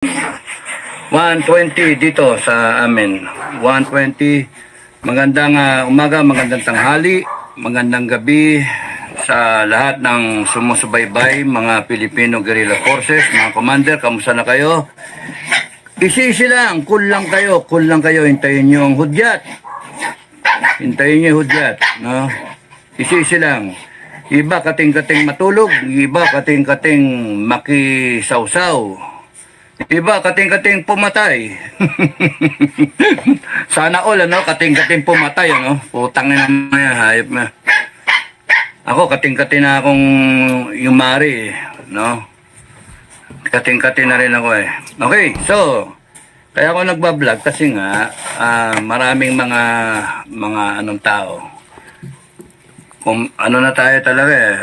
1:20 dito sa amin. 1:20. Magandang umaga, magandang tanghali, magandang gabi sa lahat ng sumusubaybay, mga Filipino Guerrilla Forces, mga commander, kamusta na kayo? Isi-isi lang, cool lang kayo, hintayin nyo ang hudyat. Hintayin nyo yung hudyat, no? Isi-isi lang. Iba kating-kating matulog, iba kating-kating makisawsaw. Iba kating-kating pumatay. Sana all, ano, kating-kating pumatay, ano? Putang na naman yan, hayop na. Ako, kating-kating na akong yumari, no? Kating-kating na rin ako, eh. Okay, so, kaya ako nagbablog kasi nga, maraming mga anong tao. Kung ano na tayo talaga, eh.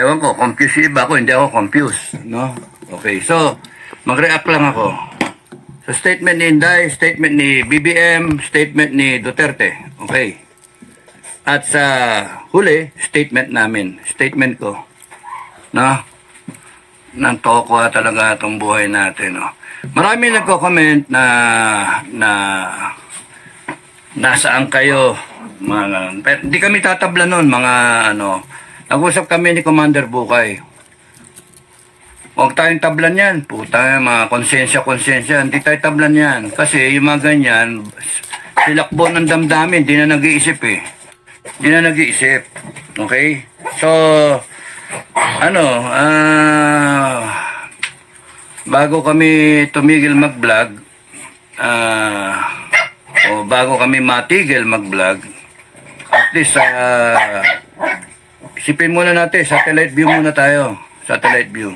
Ewan ko, confused iba ako, hindi ako confused, no? Okay, so, mag-react lang ako. So, statement ni Inday, statement ni BBM, statement ni Duterte. Okay. At sa huli, statement namin. Statement ko. No? Nantoko talaga itong buhay natin. No? Marami nagko-comment na nasaan kayo. Pero hindi kami tatabla nun, mga ano. Nag-usap kami ni Commander Bukay. Huwag tayong tablan yan. Puta, mga konsensya. Hindi tayo tablan yan. Kasi yung mga ganyan, silakbo ng damdamin, di na nag-iisip eh. Di na nag-iisip. Okay? So, ano, bago kami tumigil mag-vlog, o bago kami matigil mag-vlog, at least, isipin muna natin, satellite view muna tayo. Satellite view.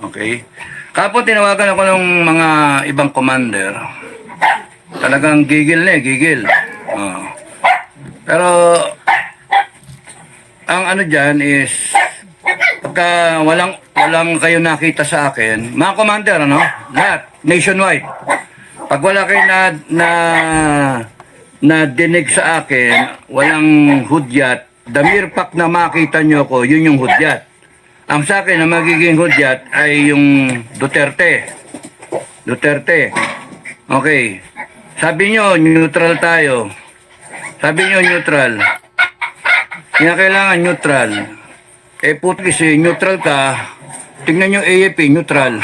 Okay. Kapon tinawagan ako ng mga ibang commander. Talagang gigil na eh, gigil. Pero ang ano dyan is pagka walang kayo nakita sa akin, mga commander, ano? Lahat, nationwide. Pag wala kayo na dinig sa akin, walang hudyat, the mere fact na makita nyo ko, yun yung hudyat. Ang sa akin na magiging hudyat ay yung Duterte. Duterte. Okay. Sabi nyo, neutral tayo. Sabi nyo, neutral. Kaya kailangan neutral. Eh, puti kasi neutral ka. Tingnan nyo AFP, neutral.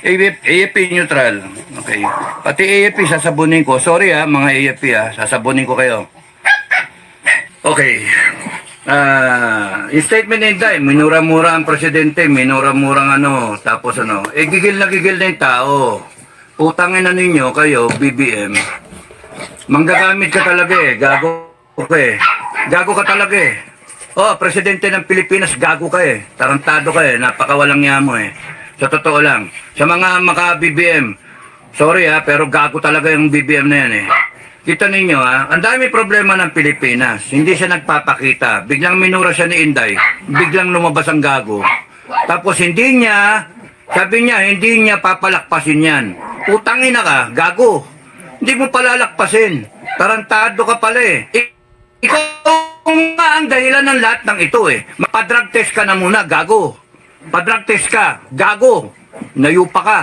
AFP, neutral. Okay. Pati AFP, sasabunin ko. Sorry mga AFP sasabunin ko kayo. Okay. Yung statement ni Inday, minura-mura ang presidente, minura-murang ano, tapos ano, gigil na yung tao. Utangin na ninyo kayo, BBM. Manggagamit ka talaga gago ka Gago ka talaga Oh, presidente ng Pilipinas, gago ka Tarantado ka napakawalang yamo Sa totoo lang. Sa mga maka-BBM, sorry pero gago talaga yung BBM na yan Kita ninyo ang dami problema ng Pilipinas. Hindi siya nagpapakita. Biglang minura siya ni Inday. Biglang lumabas ang gago. Tapos sabi niya, hindi niya papalakpasin yan. Utangin na ka, gago. Hindi mo palalakpasin. Tarantado ka pala Ikaw nga ang dahilan ng lahat ng ito Mapadrug test ka na muna, gago. Padrug test ka, gago. Nayupa ka.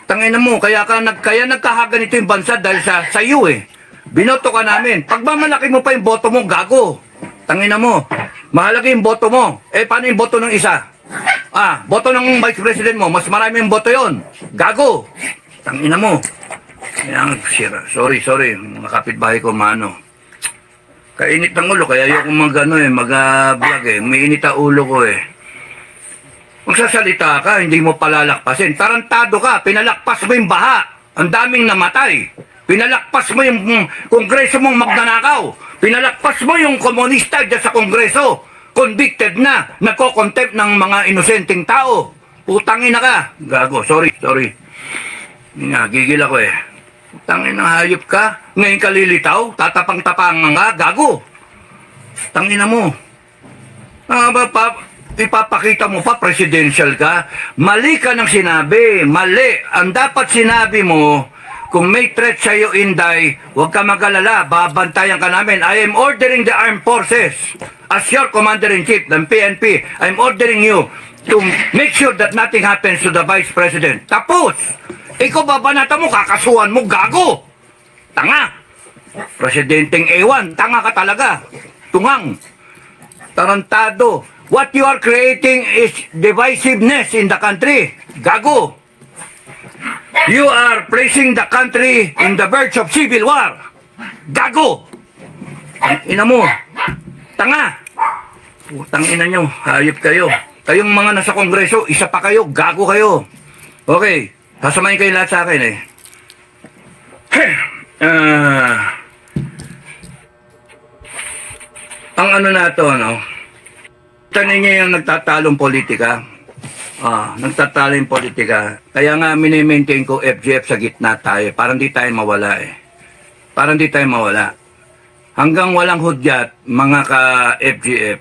Tangina mo, kaya nagkahagan ito yung bansa dahil sa iyo Binoto ka namin. Pagmamalaki mo pa yung boto mo, gago. Tangina mo. Mahalaga yung boto mo. Paano yung boto ng isa? Boto ng vice president mo, mas marami yung boto yon. Gago. Tangina mo. Sorry. Mga kapitbahay ko, mano. Kainit ng ulo, kaya ayoko mag-vlog May init ang ulo ko Kung sasalita ka, hindi mo palalakpasin. Tarantado ka, pinalakpas mo yung baha. Ang daming namatay. Pinalakpas mo yung kongreso mong magnanakaw. Pinalakpas mo yung komunista dyan sa kongreso. Convicted na, nagko-contempt ng mga inosenteng tao. Utangin na ka. Gago, sorry. Gigil ako Utangin na hayop ka. Ngayon ka lilitaw, tatapang-tapangan ka, gago. Tangina mo. Ipapakita mo pa, presidential ka. Mali ka ng sinabi. Mali. Ang dapat sinabi mo, kung may threat sa'yo, Inday, huwag ka mag-alala. Babantayan ka namin. I am ordering the armed forces. As your commander-in-chief ng PNP, I'm ordering you to make sure that nothing happens to the Vice President. Tapos, ikaw babanata mo, kakasuhan mo, gago. Tanga. Presidenteng A1, tanga ka talaga. Tungang. Tarantado. What you are creating is divisiveness in the country. Gago. You are placing the country in the verge of civil war. Gago. Ina mo. Tanga. Putang ina nyo. Hayop kayo. Kayong mga nasa kongreso, isa pa kayo. Gago kayo. Okay. Sasamahin kayo lahat sa akin eh. Ang ano na to, no? Tanin niya yung nagtatalong politika. Nagtatalong politika. Kaya nga mini-maintain ko FGF sa gitna tayo. Parang di tayo mawala eh. Parang di tayo mawala. Hanggang walang hudyat, mga ka-FGF,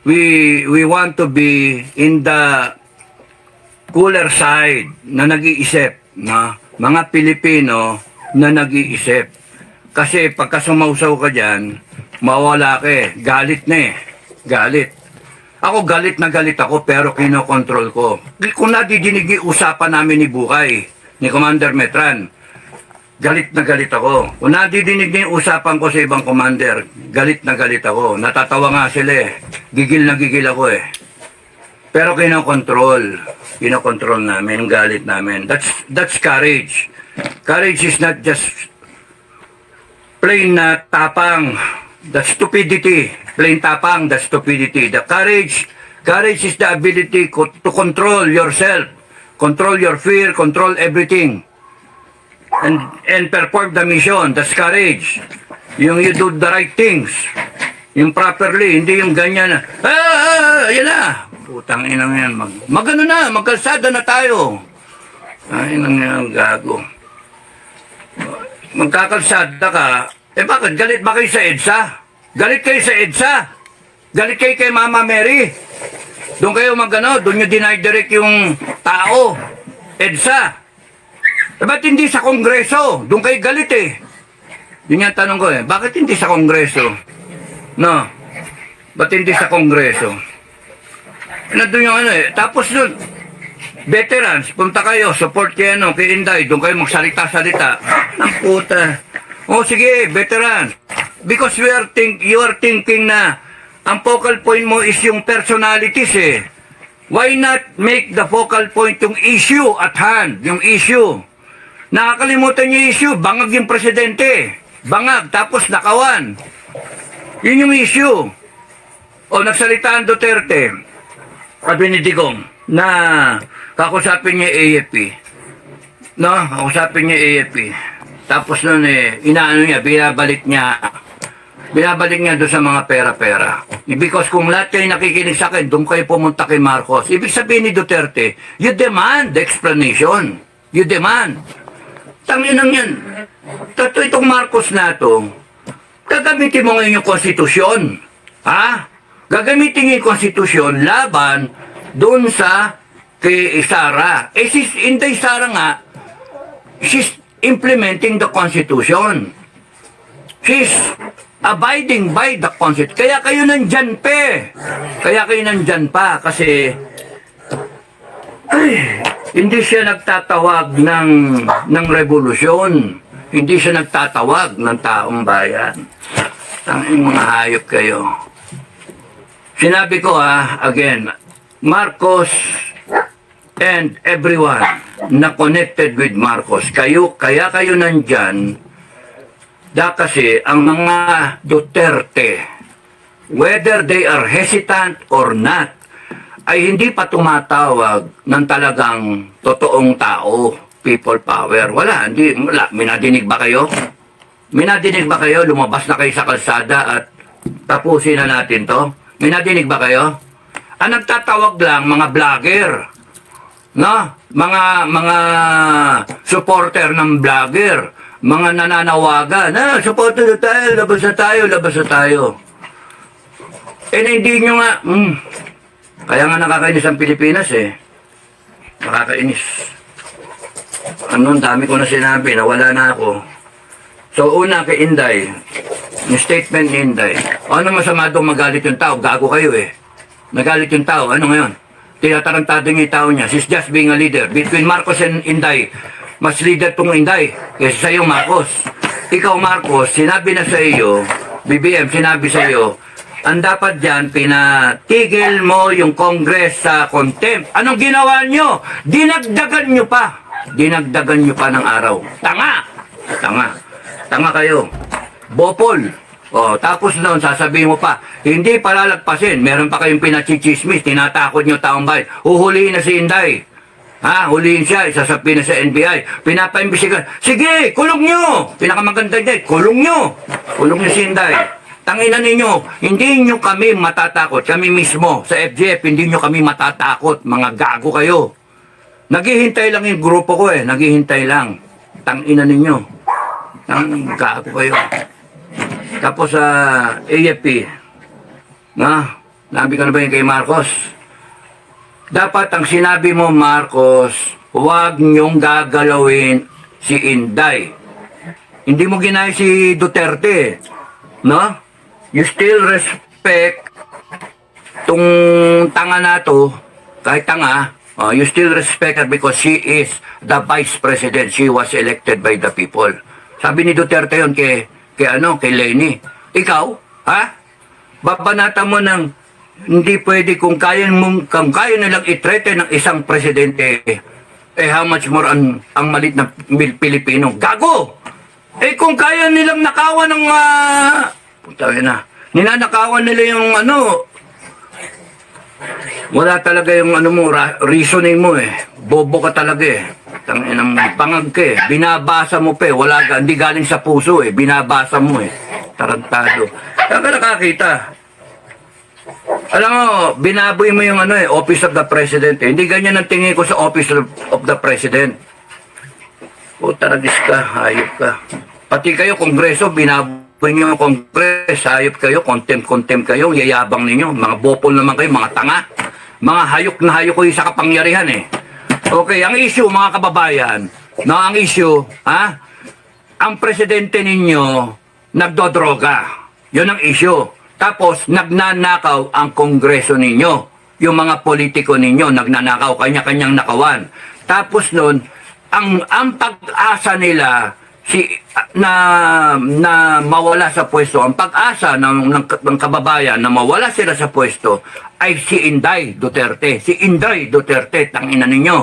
we want to be in the cooler side na nag-iisip. Na? Mga Pilipino na nag-iisip. Kasi pagka sumausaw ka dyan, mawala ka eh. Galit na eh. Galit. Ako galit na galit ako pero kinokontrol ko. Kung nadidinig yung usapan namin ni Bukay, ni Commander Metran, galit na galit ako. Kung nadidinig niya yung usapan ko sa ibang commander, galit na galit ako. Natatawa nga sila eh. Gigil na gigil ako eh. Pero kinokontrol. Kinokontrol namin, yung galit namin. That's courage. Courage is not just plain na tapang. That's stupidity. Plain tapang, that's stupidity. The courage is the ability to control yourself. Control your fear, control everything. And perform the mission. That's courage. Yung you do the right things. Yung properly, hindi yung ganyan na, yan na. Putang inang yan. Magano na, magkalsada na tayo. Ay, nang yan, gago. Magkakalsada ka, bakit? Galit ba kayo sa EDSA? Galit kayo sa EDSA? Galit kayo kay Mama Mary? Doon kayo magano, doon nyo deny-direct yung tao. EDSA. Ba't hindi sa Kongreso? Doon kayo galit eh. Yun yung tanong ko eh. Bakit hindi sa Kongreso? No. Ba't hindi sa Kongreso? Doon yung ano eh. Tapos doon, veterans, punta kayo, support kayo kay Inday, doon kayo magsalita-salita. Ang puta. O sige, veteran. Because you are thinking na ang focal point mo is yung personalities eh. Why not make the focal point yung issue at hand? Yung issue. Nakakalimutan yung issue, bangag yung presidente. Bangag, tapos nakawan. Yun yung issue. O nagsalita ang Duterte, sabi ni Digong, na kakusapin niya AFP. No, kakusapin niya AFP. Tapos nun inaano niya, binabalik niya doon sa mga pera-pera. Because kung lahat kayo nakikinig sa akin, doon kayo pumunta kay Marcos. Ibig sabihin ni Duterte, you demand the explanation. You demand. Tanginang yan. Itong Marcos na to, gagamitin mo ngayon yung konstitusyon. Ha? Gagamitin yung konstitusyon laban doon sa kay Sara. Si Inday Sara nga, she's implementing the Constitution. She's abiding by the Constitution. Kaya kayo nandyan pa. Kaya kayo nandyan pa kasi hindi siya nagtatawag ng revolusyon. Hindi siya nagtatawag ng taong bayan. Tanging mga hayop kayo. Sinabi ko again, Marcos and everyone na connected with Marcos, kaya kayo nandyan, kasi ang mga Duterte, whether they are hesitant or not, ay hindi pa tumatawag ng talagang totoong tao, people power. Wala. Minadinig ba kayo? Minadinig ba kayo? Lumabas na kayo sa kalsada at tapusin na natin to? Minadinig ba kayo? Ang nagtatawag lang, mga vlogger. No? Mga supporter ng vlogger. Mga nananawagan. Supporter na tayo, labas na tayo, labas na tayo. Hindi nyo nga, kaya nga nakakainis ang Pilipinas eh. Nakakainis. Dami ko na sinabi, nawala na ako. So una kay Inday, yung statement ni Inday, ano masama doon magalit yung tao? Gago kayo eh. Nagalit yung tao, ano ngayon? Tinatarantado niya yung tao niya. She's just being a leader. Between Marcos and Inday, mas leader tong Inday kaysa sa iyo, Marcos. Ikaw, Marcos, sinabi na sa iyo, BBM, sinabi sa iyo, ang dapat dyan, pinatigil mo yung Congress sa contempt. Anong ginawa nyo? Dinagdagan nyo pa. Dinagdagan nyo pa ng araw. Tanga! Tanga. Tanga kayo. Bopol. O, tapos noon, sasabihin mo pa, hindi palalagpasin. Meron pa kayong pinachichismis, tinatakot nyo taong bayan. Huhulihin na si Inday. Ha, hulihin siya, isasapin na sa NBI. Pinapaimbisigan. Sige, kulong nyo! Pinakamaganda niya, kulong nyo! Kulong nyo si Inday. Tanginan ninyo, hindi nyo kami matatakot. Kami mismo, sa FGF, hindi nyo kami matatakot. Mga gago kayo. Naghihintay lang yung grupo ko eh. Naghihintay lang. Tanginan ninyo. Ang gago kayo. Tapos sa AFP, nabi ka na ba yun kay Marcos? Dapat ang sinabi mo, Marcos, huwag niyong gagalawin si Inday. Hindi mo ginaya si Duterte, no? You still respect tong tanga na to, kahit tanga, you still respect her because she is the Vice President. She was elected by the people. Sabi ni Duterte yun kay Leni. Ikaw, ha? Babanata mo ng hindi pwede kung kaya nilang i-threaten ng isang presidente, how much more ang malit na Pilipino. Gago! Kung kaya nilang nakawan ng ninanakawan nila yung wala talaga yung reasoning mo eh. Bobo ka talaga eh. Tanginang pangag ka eh. Binabasa mo pa eh. Wala ka, hindi galing sa puso eh. Binabasa mo eh. Tarantado. Saan ka nakakita? Alam mo, binaboy mo yung Office of the President eh. Hindi ganyan ang tingin ko sa Office of the President. O taragis ka, hayop ka. Pati kayo, Kongreso, binaboy nyo yung Kongres, hayop kayo, contempt kayo, yayabang ninyo. Mga bopol naman kayo, mga tanga. Mga hayok na hayok ko sa kapangyarihan eh. Okay, ang issue mga kababayan, ang issue, ang presidente ninyo nagdodroga. Yun ang issue. Tapos, nagnanakaw ang kongreso ninyo. Yung mga politiko ninyo, nagnanakaw, kanya-kanyang nakawan. Tapos nun, ang pag-asa nila, na mawala sa pwesto, ang pag-asa ng kababayan na mawala sila sa pwesto ay si Inday Duterte. Si Inday Duterte, tangina ninyo.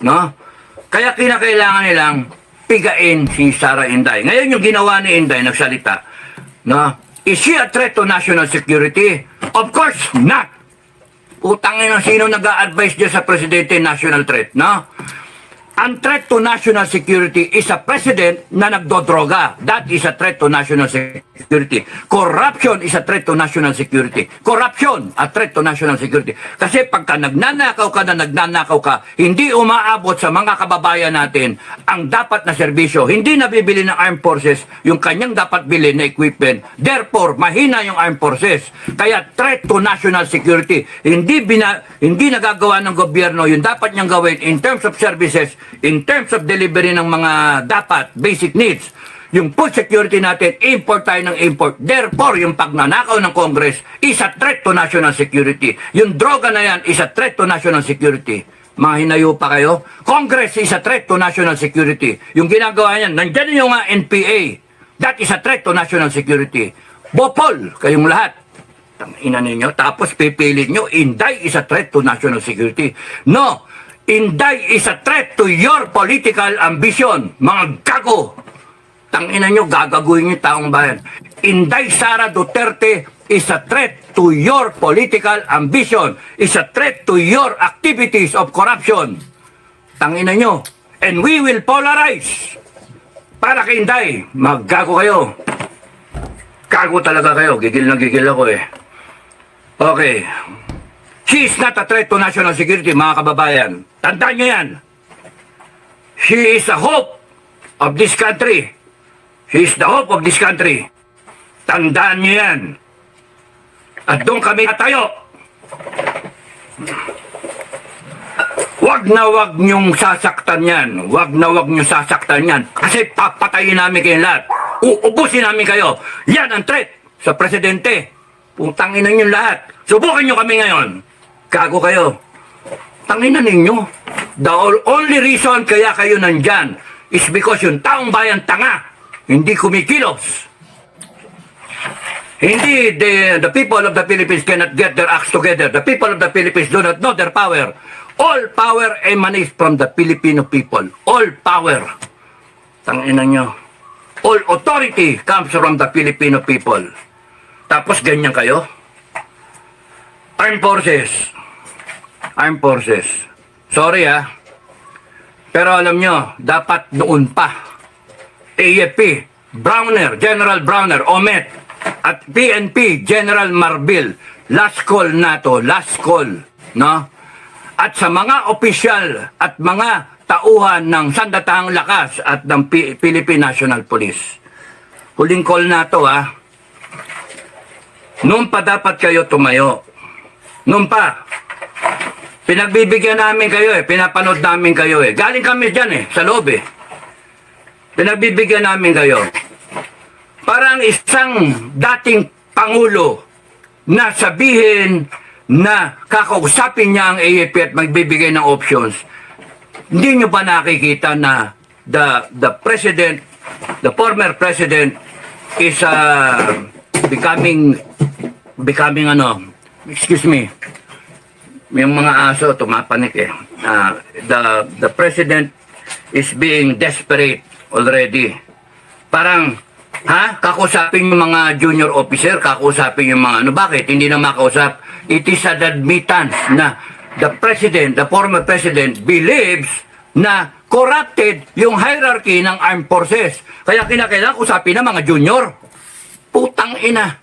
No? Kaya kinakailangan nilang pigain si Sara Inday. Ngayon yung ginawa ni Inday, nagsalita, no? Is she a threat to national security? Of course not! Utangin na sino nag-a-advise dyan sa presidente national threat, no? Ang threat to national security is a president na nagdodroga. That is a threat to national security. Corruption is a threat to national security. Corruption, a threat to national security. Kasi pagka nagnanakaw ka, hindi umaabot sa mga kababayan natin ang dapat na serbisyo. Hindi nabibili ng armed forces yung kanyang dapat bilhin na equipment. Therefore, mahina yung armed forces. Kaya threat to national security. Hindi nagagawa ng gobyerno yung dapat niyang gawin in terms of services, in terms of delivery ng mga dapat, basic needs. Yung food security natin, import tayo ng import. Therefore, yung pagnanakaw ng Congress is a threat to national security. Yung droga na yan is a threat to national security. Mga hinayo pa kayo? Congress is a threat to national security. Yung ginagawa niyan, nandyan yung NPA. That is a threat to national security. Bopol, kayong lahat. Tangina ninyo. Tapos pipilit nyo, Inday is a threat to national security. No! Inday is a threat to your political ambition. Mga gago! Tangina nyo, gagaguhin nyo taong bayan. Inday Sara Duterte is a threat to your political ambition. Is a threat to your activities of corruption. Tangina nyo. And we will polarize. Para kay Inday, maggago kayo. Gago talaga kayo. Gigil na gigil ako eh. Okay. She is not a threat to national security, mga kababayan. Tandaan nyo yan. She is the hope of this country. She is the hope of this country. Tandaan nyo yan. At doon kami tayo. Wag na wag nyong sasaktan yan. Wag na wag nyong sasaktan yan. Kasi papatayin namin kayo lahat. Uubusin namin kayo. Yan ang threat sa presidente. Putangin na nyo lahat. Subukan nyo kami ngayon. Gago kayo. Tangina ninyo. The only reason kaya kayo nandyan is because yung taong bayan tanga, hindi kumikilos. Hindi the people of the Philippines cannot get their acts together. The people of the Philippines do not know their power. All power emanates from the Filipino people. All power. Tangina nyo. All authority comes from the Filipino people. Tapos ganyan kayo? Armed Forces. Armed Forces. Sorry pero alam nyo, dapat noon pa. AFP, Browner, General Browner, Omet, at PNP, General Marbil. Last call na to, last call. No? At sa mga opisyal at mga tauhan ng Sandatahang Lakas at ng Philippine National Police. Huling call na to Noon pa dapat kayo tumayo. Noon pa. Pinagbibigyan namin kayo pinapanood namin kayo Galing kami dyan sa loob Pinagbibigyan namin kayo. Parang isang dating Pangulo na sabihin na kakausapin niya ang AFP at magbibigay ng options. Hindi nyo ba nakikita na the president, the former president is becoming excuse me, yung mga aso tumapanik the president is being desperate already. Parang kakusapin yung mga junior officer, kakusapin yung mga bakit hindi na makausap? It is an admittance na the president, the former president believes na corrupted yung hierarchy ng armed forces. Kaya kinakailangan usapin ng mga junior. Putang ina.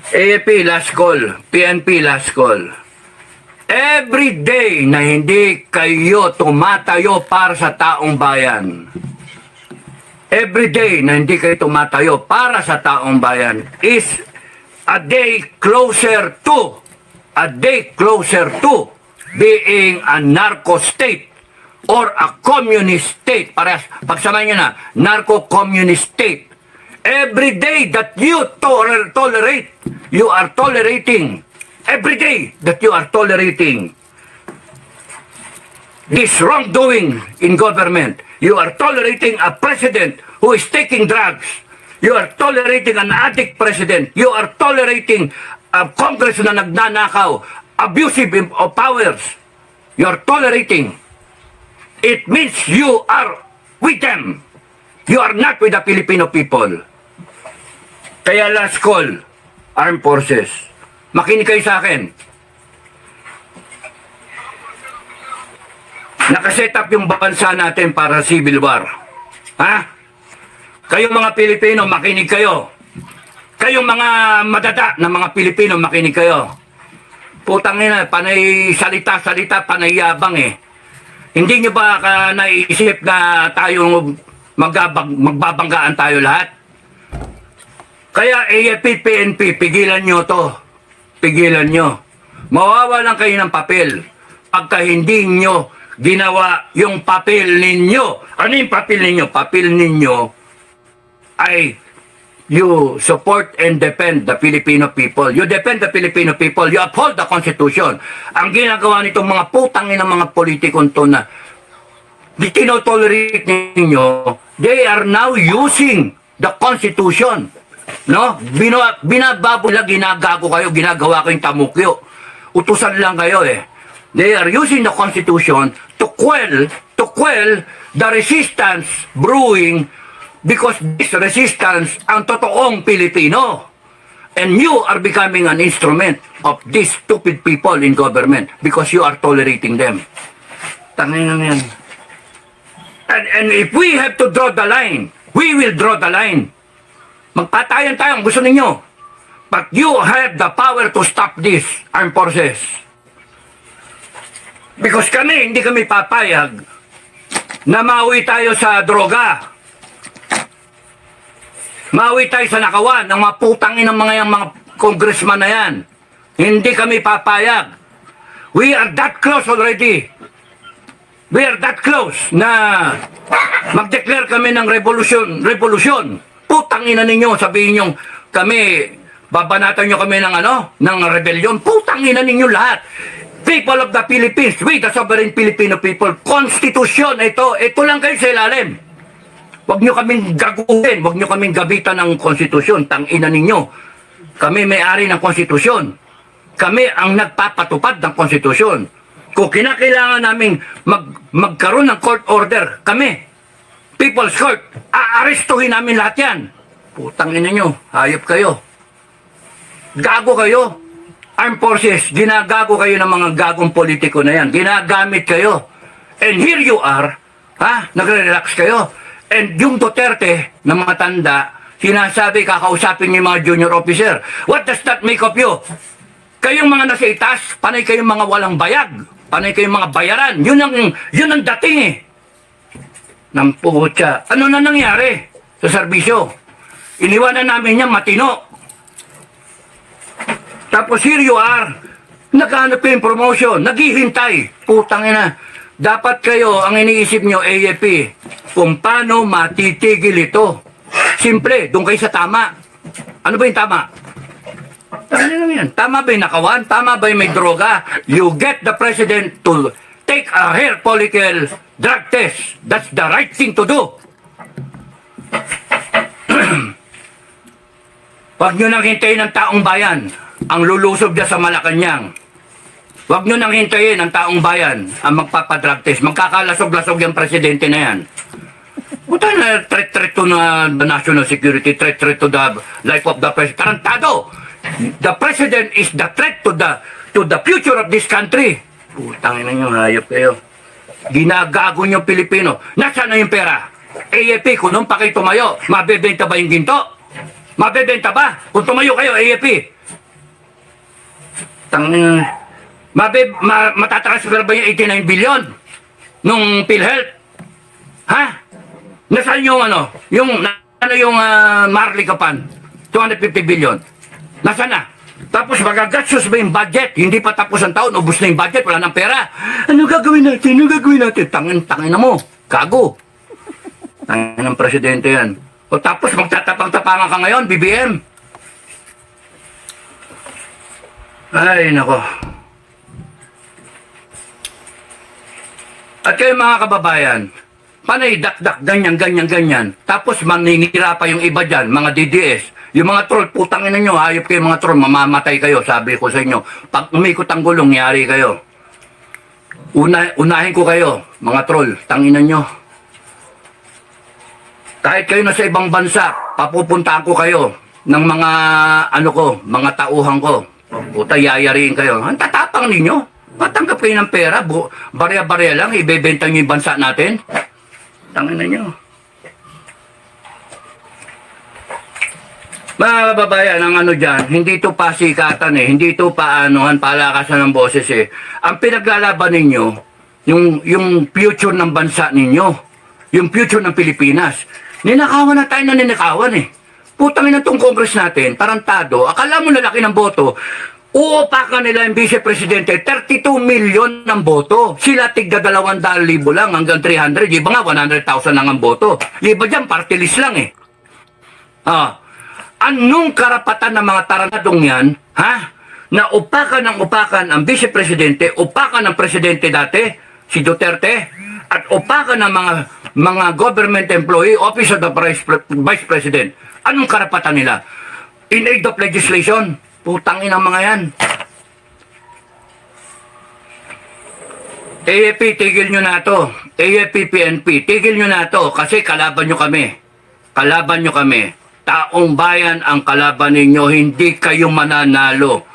AFP last call, PNP last call. Every day na hindi kayo tumatayo para sa taong bayan, every day na hindi kayo tumatayo para sa taong bayan is a day closer to being a narco state or a communist state. Parehas, pagsamahin nyo na, narco-communist state. Every day that you tolerate, you are tolerating. Every day that you are tolerating this wrongdoing in government, you are tolerating a president who is taking drugs. You are tolerating an addict president. You are tolerating a Congress na nagnanakaw, abusive of powers. You are tolerating. It means you are with them. You are not with the Filipino people. Kaya last call, armed forces. Makinig kayo sa akin. Nakaset up yung bansa natin para civil war. Kayong mga Pilipino, makinig kayo. Kayong mga madada na mga Pilipino, makinig kayo. Putang ina, panay salita-salita, panay yabang Hindi nyo ba naisip na tayo magbabanggaan tayo lahat? Kaya AFP, PNP, pigilan nyo to. Pigilan nyo. Mawawalan kayo ng papel pagka hindi nyo ginawa yung papel ninyo. Ano yung papel ninyo? Papel ninyo ay you support and defend the Filipino people. You defend the Filipino people. You uphold the Constitution. Ang ginagawa nitong mga putangin ng mga politikon to na tinotolerate ninyo, they are now using the Constitution. No? Binababula, ginagago kayo, ginagawa kayong tamukyo. Utusan lang kayo They are using the Constitution to quell the resistance brewing because this resistance ang totoong Pilipino. And you are becoming an instrument of these stupid people in government because you are tolerating them. Tangin lang yan. And if we have to draw the line, we will draw the line. Magpatayan tayo ang gusto ninyo. But you have the power to stop this, armed forces. Because hindi kami papayag na mauwi tayo sa droga. Mauwi tayo sa nakawan ng mga putangin ng mga congressman na yan. Hindi kami papayag. We are that close already. We are that close na mag-declare kami ng revolution. Putang ina ninyo, sabihin nyo, babanatan nyo kami ng ng rebellion. Putang ina ninyo lahat. people of the Philippines, we the sovereign Filipino people, konstitusyon ito lang kayo sa ilalim. Huwag nyo kaming gaguhin, huwag nyo kaming gabitan ng konstitusyon, tangina ninyo. Kami may-ari ng konstitusyon. Kami ang nagpapatupad ng konstitusyon. Kung kinakailangan namin magkaroon ng court order, kami, People's Court, aarestuhin namin lahat yan. Putang ina nyo, hayop kayo. Gago kayo. Armed Forces, ginagago kayo ng mga gagong politiko na yan. Ginagamit kayo. And here you are, nagre-relax kayo. And yung Duterte na mga tanda, sinasabi, kakausapin niyo yung mga junior officer. What does that make of you? Kayong mga nasa itas, panay kayong mga walang bayag. Panay kayong mga bayaran. Yun ang dating eh. Namputya. Ano na nangyari sa serbisyo? Iniwanan namin niya matino. Tapos here you are, naghanap yung promotion, naghihintay. Putang ina. Dapat kayo, ang iniisip nyo, AFP, kung paano matitigil ito. Simple, doon kayo sa tama. Ano ba yung tama? Tama ba yung nakawan? Tama ba yung may droga? You get the president to take a hair follicle drug test. That's the right thing to do. Huwag nyo nang hintayin ng taong bayan ang lulusob niya sa Malacanang. Huwag nyo nang hintayin ang taong bayan ang magpapadrug test. Magkakalasog-lasog yung presidente na yan. Buta na threat to the national security, threat to the life of the president. Tarantado! The president is the threat to the future of this country. Putang ina nyo, hayop kayo. Ginagago nyo Pilipino. Nasaan na yung pera? AFP, kung nung pa kayo tumayo, mabebenta ba yung ginto? Mabebenta ba? Kung tumayo kayo, AFP. Matatransfer ba yung 89 billion nung PhilHealth? Ha? Nasaan yung yung Marley Kapan? 250 billion. Nasaan na? Tapos magagatsos ba yung budget? Hindi pa tapos ang taon, ubos na yung budget, wala nang pera. Ano gagawin natin? Ano gagawin natin? Tangin na mo. Gago. Tangin ng presidente yan. O tapos magtatapang-tapangan ka ngayon, BBM. Ay, nako. At kayo mga kababayan, panay dakdak, ganyan. Tapos maninira pa yung iba dyan, mga DDS. Yung mga troll, putangin na nyo, hayop kayo mga troll, mamamatay kayo, sabi ko sa inyo. Pag umikot ang gulong, yari kayo. Unahin ko kayo, mga troll, tanginan nyo. Kahit kayo na sa ibang bansa, papupuntaan ko kayo ng mga, mga tauhan ko. Puta, yayariin kayo. Ang tatapang ninyo. Patanggap kayo ng pera. Barya-barya lang. Ibebenta nyo yung bansa natin. Tangin na nyo. Mga kababayan, ang dyan, hindi ito pasikatan eh. Hindi ito palakasan ng boses eh. Ang pinaglalaban ninyo, yung future ng bansa ninyo. Yung future ng Pilipinas. Ninakawan na tayo na ninakawan eh. Putangin na itong Congress natin, tarantado, akala mo lalaki ng boto, uupakan nila yung Vice Presidente, 32 million ng boto. Sila tigda 200,000 lang hanggang 300, iba nga 100,000 lang ang boto. Iba dyan, party list lang eh. Anong karapatan ng mga taranadong yan, na upakan ang Vice Presidente, upakan ng Presidente dati, si Duterte, at upakan ng mga government employee, Office of the Vice President. Anong karapatan nila? In aid of legislation? Putangin ang mga yan. AFP, tigil nyo na to. AFP, PNP, tigil nyo na to. Kasi kalaban nyo kami. Kalaban nyo kami. Taong bayan ang kalaban ninyo. Hindi kayo mananalo.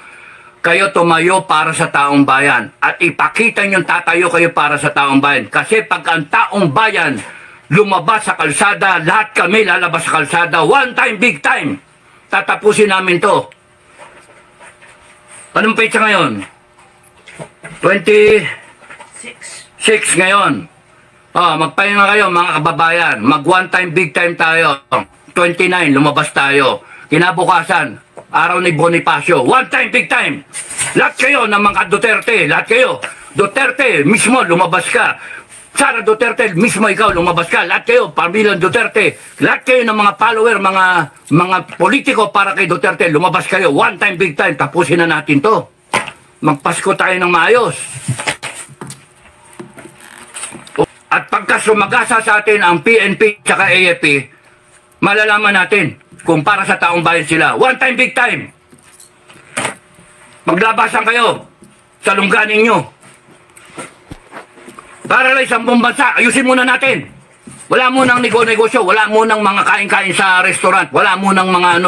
Kayo tumayo para sa taong bayan. At ipakita nyo tatayo kayo para sa taong bayan. Kasi pag ang taong bayan lumabas sa kalsada, lahat kami lalabas sa kalsada. One time, big time. Tatapusin namin to. Anong petsa ngayon? 26 ngayon. Magpahinga kayo mga kababayan. Mag one time, big time tayo. 29, lumabas tayo. Kinabukasan, araw ni Bonifacio. One time, big time. Lahat kayo ng mga Duterte. Lahat kayo. Duterte, mismo lumabas ka. Sara Duterte, mismo ikaw, lumabas ka. Lahat kayo, pamilyang Duterte. Lahat kayo ng mga follower, mga politiko para kay Duterte, lumabas kayo. One time, big time. Tapusin na natin to. magpasko tayo ng maayos. At pagka sumagasa sa atin ang PNP at AFP, malalaman natin kung para sa taong bayan sila. One time, big time. Maglabasan kayo sa lungga ninyo. Para lang isang buong bansa, ayusin muna natin. Wala munang negosyo, wala munang mga kain-kain sa restaurant, wala munang mga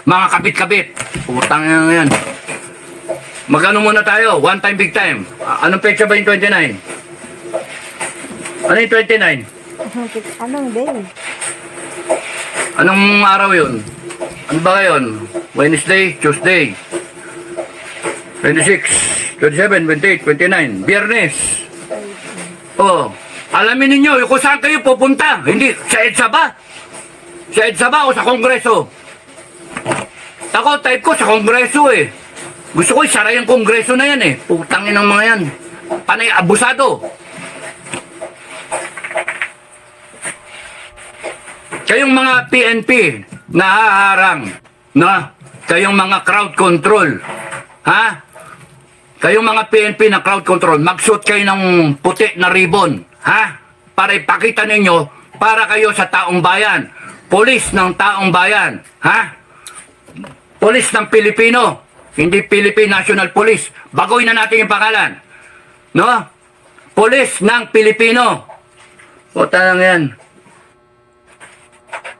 mga kabit-kabit. Putang yan. Magano muna tayo, one time, big time. Anong petsa ba yung 29? Ano yung 29? Anong day? Anong araw yun? Ano ba yun? Wednesday, Tuesday, 26, 27, 28, 29, Biyernes. Oh, alamin ninyo kung saan kayo pupunta. Hindi, sa EDSA ba? Sa EDSA ba o sa Kongreso? Ako, type ko sa Kongreso eh. Gusto ko isara yung Kongreso na yan eh. Putangin ng mga yan. Panay abusado. Kayong mga PNP na haharang, na kayong mga crowd control, ha? Kayong mga PNP na crowd control, magsuot kayo ng puti na ribbon, ha? Para ipakita ninyo, para kayo sa taong bayan. Pulis ng taong bayan, ha? Pulis ng Pilipino, hindi Philippine National Police. Baguhin na natin yung pangalan, no? Pulis ng Pilipino. Puta lang yan.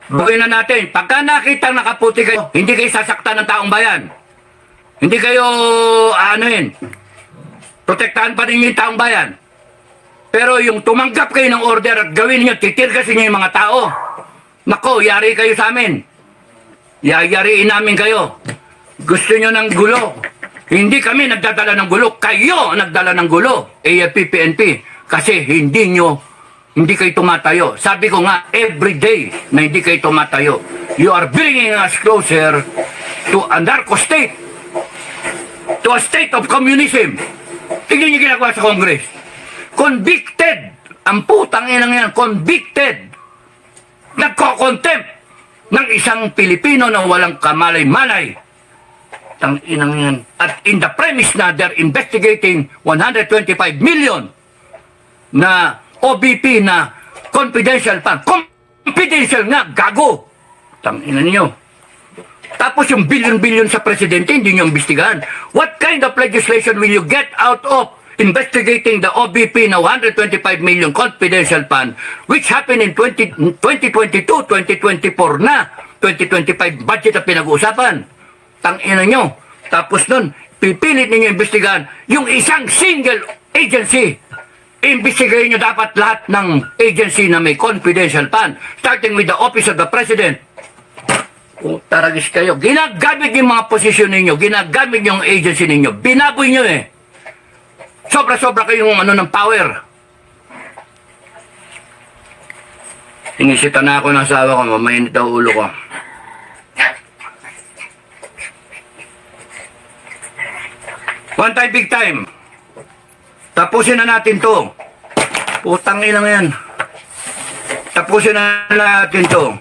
Baguhin na natin. Pagka nakita nakaputi kayo, hindi kayo sasaktan ng taong bayan. Hindi kayo, protektahan pa rin yung taong bayan. Pero yung tumanggap kayo ng order at gawin niyo, titirgasin niyo yung mga tao. Nako, yari kayo sa amin. Yayariin namin kayo. Gusto niyo ng gulo. Hindi kami nagdadala ng gulo. Kayo nagdala ng gulo. AFP, PNP. Kasi hindi kayo tumatayo. Sabi ko nga, every day na hindi kayo tumatayo, you are bringing us closer to a narco state. To a state of communism. Tingnan niyo ginagawa sa Congress. Convicted. Ang putang inang yan, convicted. Nagko-contempt ng isang Pilipino na walang kamalay-malay. Tang inang yan. At in the premise na they're investigating 125 million na OBP na confidential pa. Confidential nga, gago. Tangina niyo. Tapos yung billion-billion sa presidente, hindi niyo imbestigahan. What kind of legislation will you get out of investigating the OBP na 125 million confidential fund which happened in 2022, 2024 na, 2025 budget na pinag-uusapan? Tangina niyo. Tapos nun, pipilit ninyo imbestigahan yung isang single agency. Imbestigahin nyo dapat lahat ng agency na may confidential fund, starting with the Office of the President. Kung taragis kayo, ginagamit yung mga posisyon ninyo, ginagamit yung agency ninyo, binaboy nyo eh. Sobra-sobra kayong ng power. Inisita na ako ng asawa ko, mamainit daw ulo ko. One time, big time. Tapusin na natin to. Putang ilang yan. Tapusin na natin to.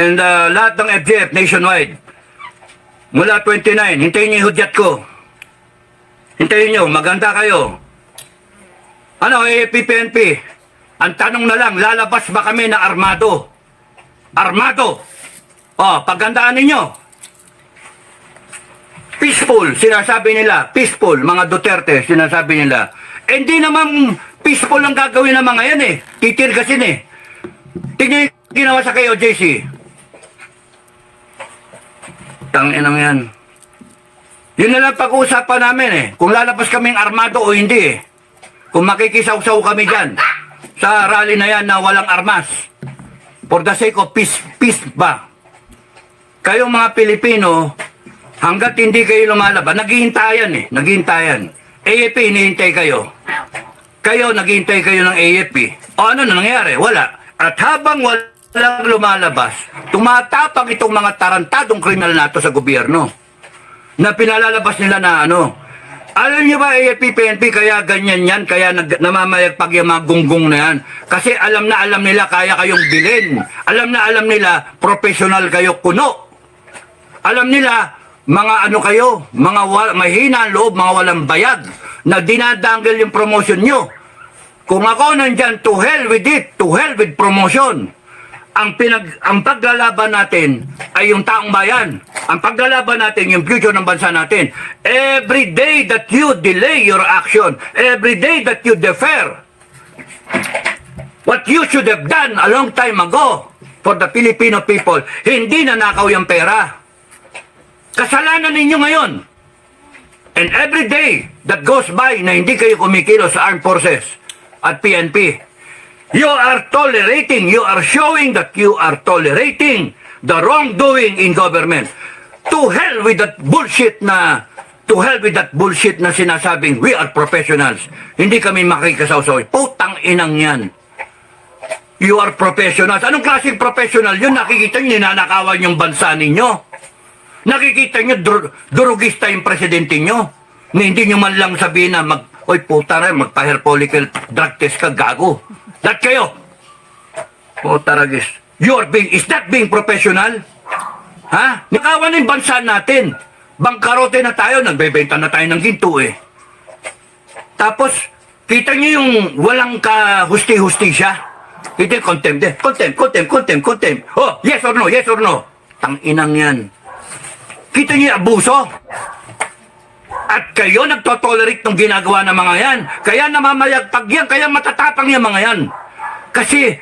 And lahat ng FGF nationwide, mula 29, hintayin niyo yung hudyat ko. Hintayin niyo, maganda kayo. Ano, AFP, PNP? Ang tanong na lang, lalabas ba kami na armado? Armado! Oh, pagandaan ninyo. Peaceful, sinasabi nila. Peaceful, mga Duterte, sinasabi nila. Hindi naman peaceful ang gagawin ng mga yan eh. Titirgasin eh. Tingnan yung ginawa sa kayo, JC. Tanginang yan. Yun na lang pag-uusapan namin eh. Kung lalabas kaming armado o hindi eh. Kung makikisaw-saw kami dyan sa rally na yan na walang armas. For the sake of peace, peace ba? Kayong mga Pilipino, hanggat hindi kayo lumalaban, naghihintayan eh. Naghihintayan. AFP, hinihintay kayo. Kayo, naghihintay kayo ng AFP. O ano na nangyari? Wala. At habang walang lumalabas, tumatapang itong mga tarantadong kriminal nato sa gobyerno. Na pinalalabas nila na Alam niyo ba, AFP, PNP, kaya ganyan yan, kaya namamayagpag yung mga gunggong na yan. Kasi alam na alam nila kaya kayong bilhin. Alam na alam nila, professional kayo kuno. Alam nila, mga ano kayo, mga mahina ang loob, mga walang bayag, na dinadanggal yung promotion nyo. Kung ako nandyan, to hell with it, to hell with promotion. Ang paglalaban natin ay yung taong bayan. Ang paglalaban natin yung future ng bansa natin. Every day that you delay your action, every day that you defer, what you should have done a long time ago for the Filipino people, hindi nanakaw yung pera. Kasalanan ninyo ngayon. And every day that goes by na hindi kayo kumikilos sa armed forces at PNP, you are tolerating, you are showing that you are tolerating the wrongdoing in government. To hell with that bullshit na sinasabing we are professionals. Hindi kami makikasawsaw. Putang inang yan. You are professionals. Anong klaseng professional yun? Nakikita nyo, ninanakawan yung bansa ninyo. Nakikita nyo, durugista yung presidente nyo. Na hindi nyo man lang sabihin na oy puta rin, magpa-hair follicle drug test ka, gago. Lahat kayo. Puta ragis. Is that being professional? Ha? Nakawan yung bansa natin. Bangkarote na tayo, nagbebenta na tayo ng ginto eh. Tapos, kita nyo yung walang kahusti-husti siya. Kita yung contempt. Oh, yes or no? Tang-inang yan. Kita nyo yung abuso. At kayo nagtotolerate ng ginagawa ng mga yan. Kaya namamayagpag yan, kaya matatapang yung mga yan. Kasi,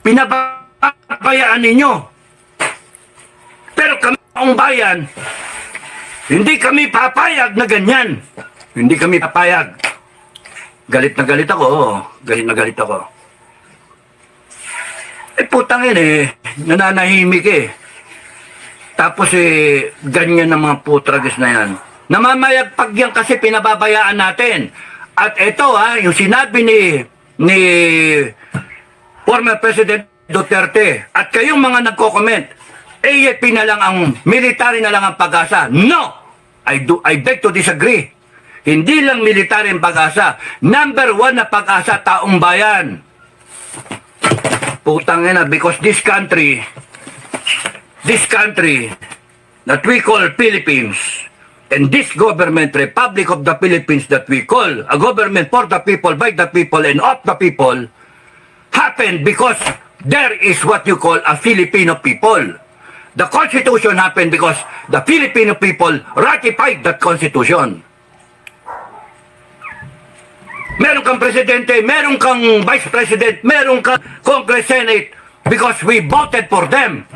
pinababayaan ninyo. Pero kami ang bayan, hindi kami papayag na ganyan. Hindi kami papayag. Galit na galit ako. Putang yun nananahimik Tapos ganyan ng mga putragis na yan. Namamayagpag yan kasi pinababayaan natin. At ito yung sinabi ni former President Duterte at kayong mga nagko-comment, AFP na lang ang military na lang ang pag-asa. No! I beg to disagree. Hindi lang military ang pag-asa. Number 1 na pag-asa, taong bayan. Putang ina, because this country that we call Philippines, and this government, Republic of the Philippines that we call a government for the people, by the people, and of the people, happened because there is what you call a Filipino people. The Constitution happened because the Filipino people ratified that Constitution. Meron kang presidente, meron kang vice president, meron kang Congress, Senate, because we voted for them.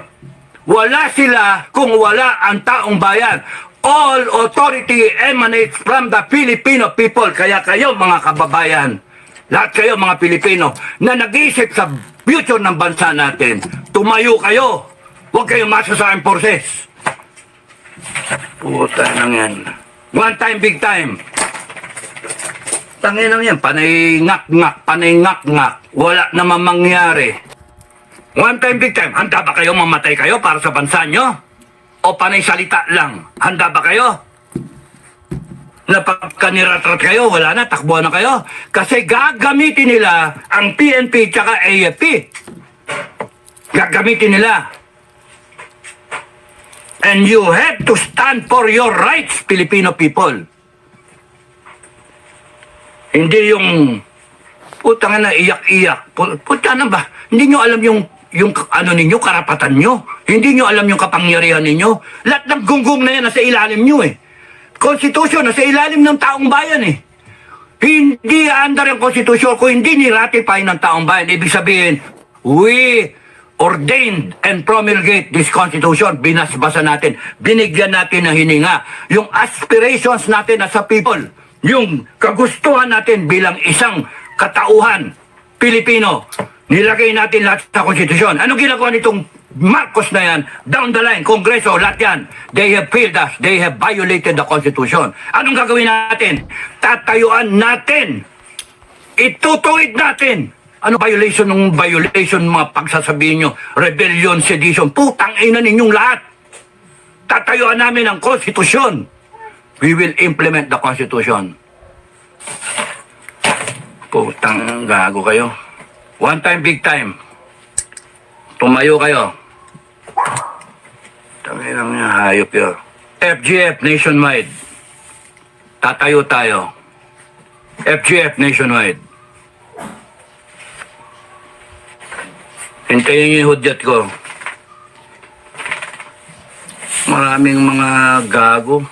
Wala sila kung wala ang taong bayan. All authority emanates from the Filipino people. Kaya kayo mga kababayan, lahat kayo mga Pilipino na nag-iisip sa future ng bansa natin, tumayo kayo. Huwag kayong masa sa armed forces. Puta nang yan. One time, big time. Tangin lang yan, panay ngak-ngak. Wala naman mangyari. One time, big time. Handa ba kayo mamatay kayo para sa bansa nyo? O panay salita lang? Handa ba kayo? Napagkaniratat kayo, wala na, takbuhan na kayo. Kasi gagamitin nila ang PNP tsaka AFP. Gagamitin nila. And you have to stand for your rights, Filipino people. Hindi yung putang na iyak-iyak. Puta na ba? Hindi nyo alam yung ano ninyo, karapatan nyo. Hindi nyo alam yung kapangyarihan ninyo. Lahat ng gunggong na yan nasa ilalim nyo Constitution nasa ilalim ng taong bayan Hindi under yung Constitution kung hindi ni-ratify ng taong bayan. Ibig sabihin, we ordained and promulgate this Constitution. Binasbasa natin. Binigyan natin ng hininga. Yung aspirations natin as a people. Yung kagustuhan natin bilang isang katauhan Pilipino. Nilagay natin lahat sa Constitution. Anong ginagawa nitong Marcos na yan? Down the line, Kongreso, lahat yan. They have failed us. They have violated the Constitution. Anong gagawin natin? Tatayuan natin. Itutuwid natin. Ano violation ng violation mga pagsasabihin nyo? Rebellion, sedition. Putang ina ninyong lahat. Tatayuan namin ang Constitution. We will implement the Constitution. Putang gago kayo. One time, big time. Tumayo kayo. Tangin lang niya, hayop yun. FGF nationwide. Tatayo tayo. FGF nationwide. Hintayin niyo yung hudyat ko. Maraming mga gago.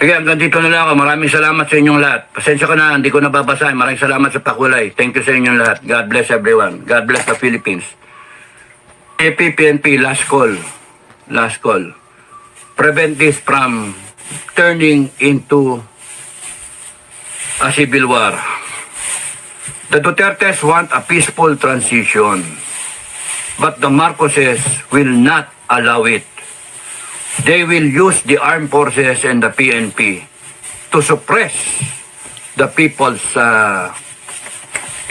Sige, hanggang dito na lang ako. Maraming salamat sa inyong lahat. Pasensya ko na, hindi ko nababasahin. Maraming salamat sa pakulay. Thank you sa inyong lahat. God bless everyone. God bless the Philippines. PNP, last call. Last call. Prevent this from turning into a civil war. The Dutertes want a peaceful transition, but the Marcoses will not allow it. They will use the armed forces and the PNP to suppress the people's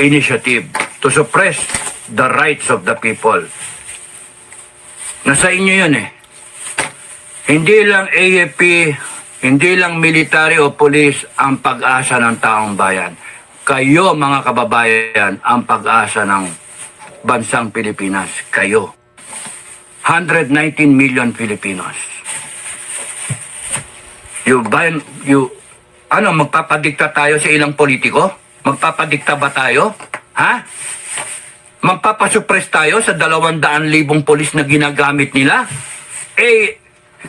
initiative, to suppress the rights of the people. Nasa inyo yun eh. Hindi lang AFP, hindi lang military o police ang pag-asa ng taong bayan. Kayo mga kababayan ang pag-asa ng bansang Pilipinas. Kayo. 119 million Filipinos. Magpapadikta tayo sa ilang politiko? Magpapadikta ba tayo? Ha? Magpapasuppress tayo sa 200,000 polis na ginagamit nila?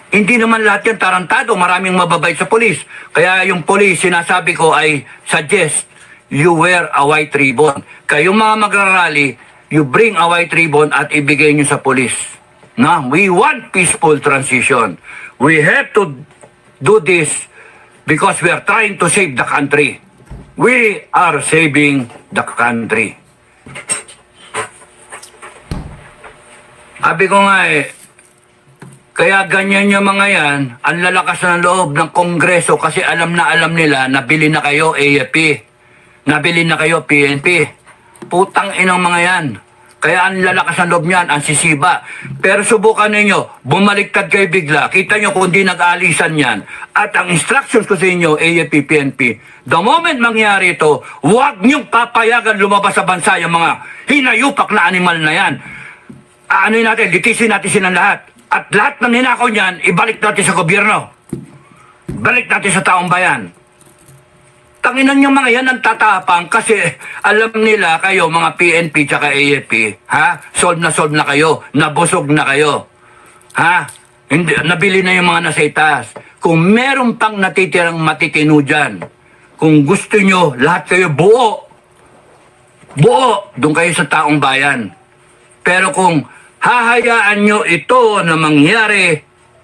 Hindi naman lahat yan tarantado. Maraming mababait sa polis. Kaya yung polis, sinasabi ko ay suggest you wear a white ribbon. Kayong mga magrarally, you bring a white ribbon at ibigay nyo sa polis. Na, we want peaceful transition. We have to do this because we are trying to save the country. We are saving the country. Sabi ko nga kaya ganyan yung mga yan, ang lalakas ng loob ng Kongreso kasi alam na alam nila, nabili na kayo AFP, nabili na kayo PNP. Putang inang mga yan. Kaya ang lalakas ng loob niyan, ang sisiba. Pero subukan ninyo, bumaliktad kayo bigla. Kita nyo kung di nag-aalisan yan. At ang instructions ko sa inyo, AFP, PNP, the moment mangyari ito, huwag niyong papayagan lumabas sa bansa yung mga hinayupak na animal na yan. Litisin natin silang lahat. At lahat ng ninakaw niyan, ibalik natin sa gobyerno. Balik natin sa taong bayan. Tanginan yung mga yan ang tatapang kasi alam nila kayo, mga PNP tsaka AFP, solve na kayo, nabusog na kayo. Nabili na yung mga nasa itaas. Kung meron pang natitirang matitino dyan, kung gusto nyo, lahat kayo buo, doon kayo sa taong bayan. Pero kung hahayaan nyo ito na mangyari,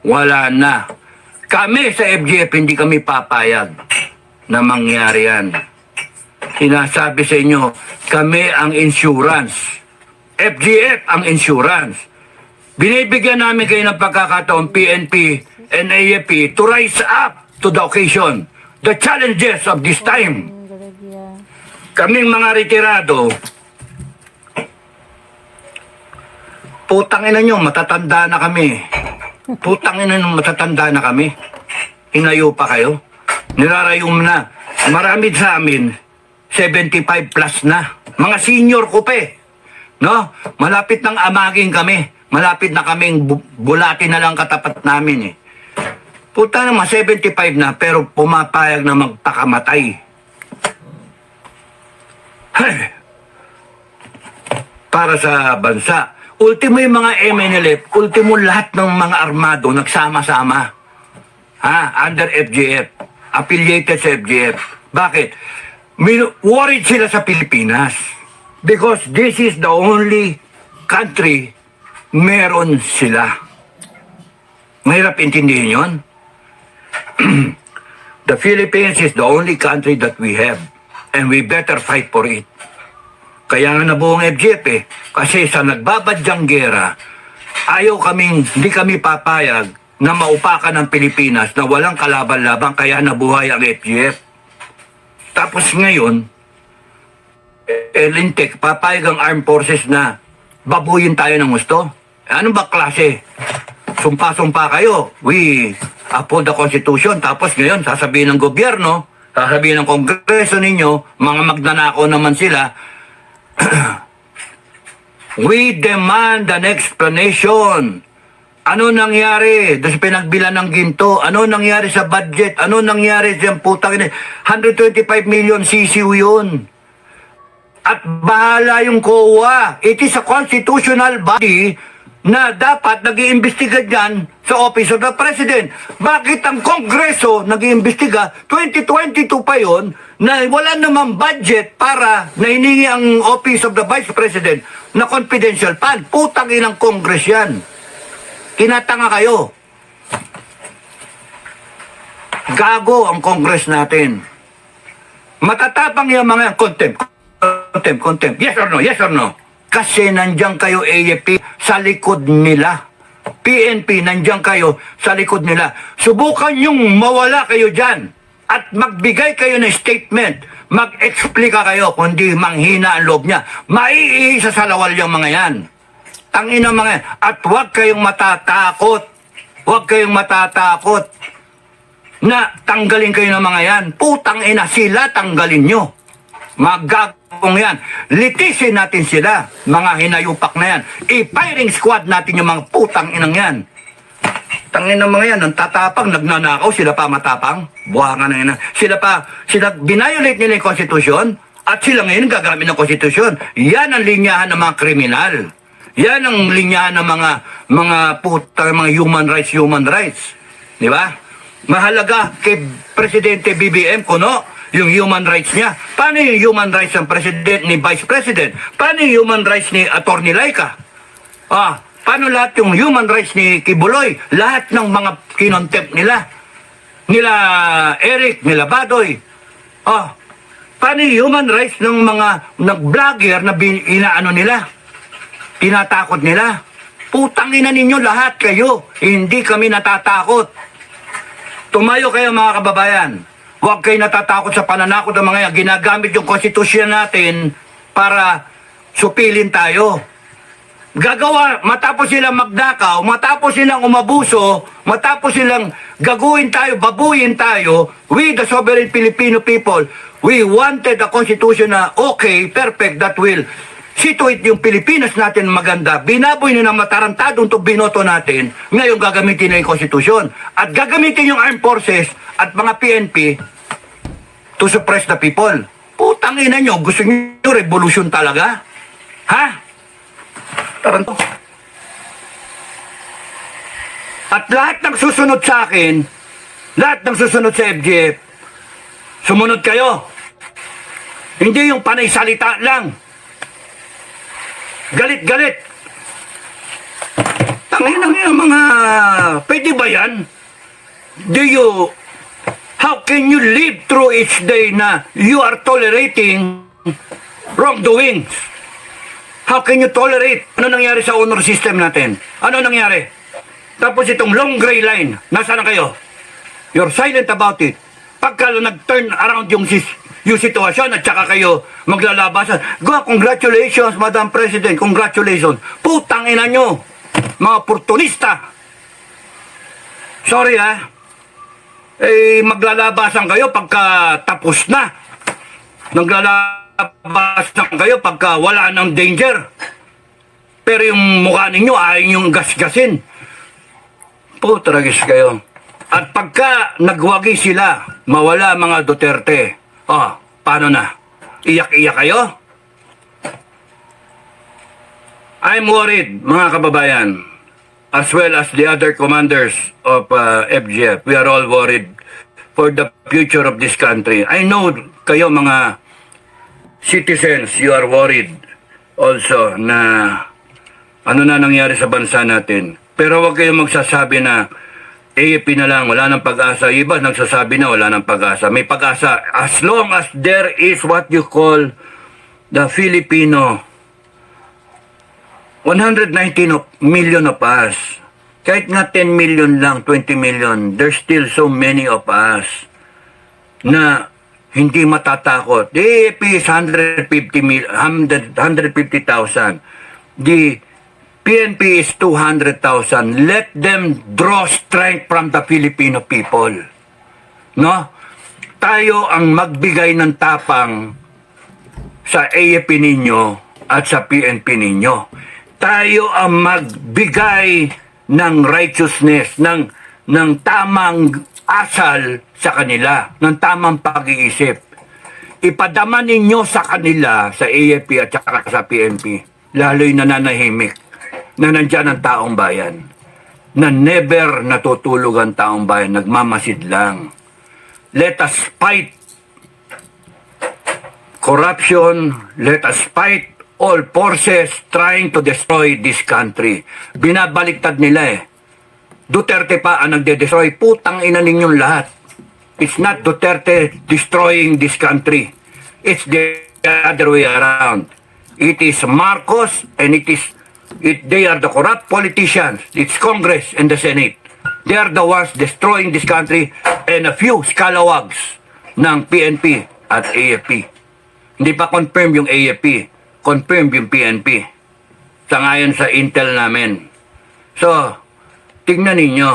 wala na. Kami sa FGF, hindi kami papayag na mangyari yan. Sinasabi sa inyo, kami ang insurance. FGF ang insurance. Binibigyan namin kayo ng pagkakataon, PNP and AFP, to rise up to the occasion, the challenges of this time. Kaming mga retirado, putangin nyo, matatanda na kami. Putangin nyo, matatanda na kami. Hinayo pa kayo. Nirarayom na. Marami sa amin, 75 plus na. Mga senior ko pa no? Malapit nang amaging kami. Malapit na kaming bulati na lang katapat namin Puta naman, 75 na, pero pumapayag na magpakamatay. Para sa bansa. Ultimo yung mga MNLF, ultimo lahat ng mga armado nagsama-sama. Under FGF. Affiliated sa FGF. Bakit? Worried sila sa Pilipinas. Because this is the only country meron sila. Mahirap intindihin yun. The Philippines is the only country that we have. And we better fight for it. Kaya nga nabuong FGF Kasi sa nagbabadyang gera, hindi kami papayag na maupakan ng Pilipinas na walang kalaban-laban kaya nabuhay ang FGF. Tapos ngayon, lintik, papayag ang armed forces na babuyin tayo ng gusto. Ano ba klase? Sumpa-sumpa kayo. We uphold the Constitution. Tapos ngayon, sasabihin ng gobyerno, sasabihin ng Kongreso ninyo, mga magnanakaw naman sila, we demand an explanation. Ano nangyari sa pinagbilan ng ginto? Ano nangyari sa budget? Ano nangyari sa putang ina? 125 million CCU yun. At bahala yung COA. It is a constitutional body na dapat nag-iimbestiga dyan sa Office of the President. Bakit ang Kongreso nag-iimbestiga? 2022 pa yon na wala namang budget para na hiningi ang Office of the Vice President na confidential fund. Putang inang Congress yan. Kinatanga kayo. Gago ang Congress natin. Matatapang yung mga contempt. Yes or no? Yes or no? Kasi nandiyan kayo AFP sa likod nila. PNP, nandiyan kayo sa likod nila. Subukan yung mawala kayo dyan at magbigay kayo ng statement. Mag-explika kayo kundi manghina ang loob niya. Maiisa sa lawal yung mga yan. Tangina mga yan. At huwag kayong matatakot. Huwag kayong matatakot na tanggalin kayo ng mga yan. Putang ina, sila tanggalin nyo. Magagong yan. Litisin natin sila, mga hinayupak na yan. I-firing squad natin yung mga putang inang yan. Tangin ng mga yan, ang tatapang, nagnanakaw, sila pa matapang. Buhangan na yan. Sila binayolate nila yung konstitusyon at sila ngayon gagamit ng konstitusyon. Yan ang linyahan ng mga kriminal. Yan ang linyahan ng mga putang, mga human rights. Di ba? Mahalaga kay Presidente BBM, kuno, yung human rights niya. Paano yung human rights ng President ni Vice President? Paano yung human rights ni Atty. Laika? Paano lahat yung human rights ni Kibuloy? Lahat ng mga kinontempt nila. Nila Eric, nila Badoy. Paano yung human rights ng mga vlogger na inaano nila? Tinatakot nila. Putang ina ninyo lahat kayo. Hindi kami natatakot. Tumayo kayo mga kababayan. Huwag kayo natatakot sa pananakot ng mga yan. Ginagamit yung konstitusyon natin para supilin tayo. Gagawa, matapos silang magdakaw, matapos silang umabuso, matapos silang gaguin tayo, babuyin tayo, we the sovereign Filipino people, we wanted a constitution na okay, perfect, that will situate yung Pilipinas natin maganda. Binaboy na ng matarantadong to binoto natin. Ngayon gagamitin na yung konstitusyon. At gagamitin yung armed forces at mga PNP to suppress the people. Putang ina nyo, gusto nyo revolution talaga? Ha? Taranto. At lahat ng susunod sa akin, lahat ng susunod sa FGF, sumunod kayo. Hindi yung panay salita lang. Galit-galit. Tangin na nga mga, pwede ba yan? How can you live through each day na you are tolerating wrongdoings? How can you tolerate? Ano nangyari sa honor system natin? Ano nangyari? Tapos itong long gray line, nasaan na kayo? You're silent about it. Pagka nag-turn around yung sitwasyon at saka kayo maglalabasan. Congratulations, Madam President. Congratulations. Putang ina nyo. Mga oportunista. Sorry maglalabasan kayo pagka tapos na. Maglalabasan kayo pagka wala ng danger. Pero yung mukha ninyo ayaw yung gasgasin. Putragis kayo. At pagka nagwagi sila, mawala mga Duterte. Paano na? Iyak-iyak kayo? I'm worried, mga kababayan, as well as the other commanders of FGF. We are all worried for the future of this country. I know kayo mga citizens, you are worried also na ano na nangyari sa bansa natin. Pero huwag kayong magsasabi na AFP na lang, wala nang pag-asa. Iba nagsasabi na wala nang pag-asa. May pag-asa. As long as there is what you call the Filipino 119 million of us. Kahit nga 10 million lang, 20 million, there's still so many of us na hindi matatakot. The AFP is 150,000. The PNP is 200,000. Let them draw strength from the Filipino people. No? Tayo ang magbigay ng tapang sa AFP ninyo at sa PNP ninyo. Tayo ang magbigay ng righteousness, ng tamang asal sa kanila, ng tamang pag-iisip. Ipadama ninyo sa kanila, sa AFP at saka sa PNP, lalo'y nananahimik, na nandyan ang taong bayan, na never natutulog ang taong bayan, nagmamasid lang. Let us fight corruption, let us fight all forces trying to destroy this country. Binabaliktad nila eh. Duterte pa ang nagde-destroy. Putang ina ninyong lahat. It's not Duterte destroying this country. It's the other way around. It is Marcos and they are the corrupt politicians. It's Congress and the Senate. They are the ones destroying this country and a few scalawags ng PNP at AFP. Hindi pa confirm yung AFP. Confirm yung PNP. Sangayon sa intel namin. So, tingnan ninyo.